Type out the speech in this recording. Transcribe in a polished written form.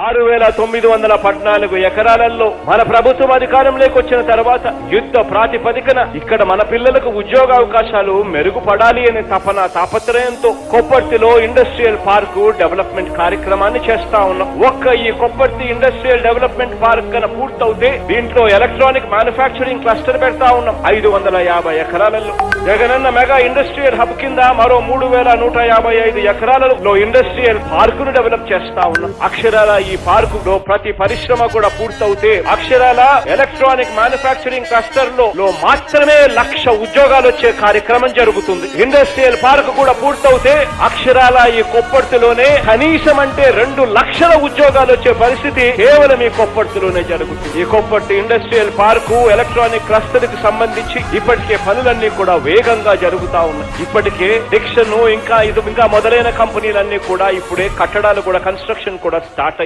6,914 ఎకరాలలో మన ప్రభుత్వం అధికారంలోకి వచ్చిన తర్వాత యుద్ధ ప్రాతిపదికన ఇక్కడ మన పిల్లలకు ఉద్యోగ అవకాశాలు మెరుగుపడాలి అనే తాపత్రయంతో కొప్పర్తిలో ఇండస్ట్రియల్ పార్కు డెవలప్మెంట్ కార్యక్రమాన్ని చేస్తా ఉన్నాం. ఈ కొప్పర్తి ఇండస్ట్రియల్ డెవలప్మెంట్ పార్క్ కన పూర్తవుతే దీంట్లో ఎలక్ట్రానిక్ మ్యానుఫ్యాక్చరింగ్ క్లస్టర్ పెడతా ఉన్నాం. 550 ఎకరాలలో జగనన్న మెగా ఇండస్ట్రియల్ హబ్ కింద మరో 3,155 ఎకరాలలో ఇండస్ట్రియల్ పార్కును డెవలప్ చేస్తా ఉన్నాం. అక్షరాల ఈ పార్కులో ప్రతి పరిశ్రమ కూడా పూర్తవుతే అక్షరాల ఎలక్ట్రానిక్ మ్యానుఫ్యాక్చరింగ్ క్లస్టర్ లో మాత్రమే 1,00,000 ఉద్యోగాలు వచ్చే కార్యక్రమం జరుగుతుంది. ఇండస్ట్రియల్ పార్క్ కూడా పూర్తవుతే అక్షరాల ఈ కొప్పర్తిలోనే కనీసం అంటే 2 లక్షల ఉద్యోగాలు వచ్చే పరిస్థితి కేవలం ఈ కొప్పర్తిలోనే జరుగుతుంది. ఈ Kopparthi industrial park electronic cluster కి సంబంధించి ఇప్పటికే పనులన్నీ కూడా వేగంగా జరుగుతా ఉన్నాయి. ఇప్పటికే డిక్షన్ ఇంకా మొదలైన కంపెనీలన్నీ కూడా ఇప్పుడే కట్టడాలు కూడా కన్స్ట్రక్షన్ కూడా స్టార్ట్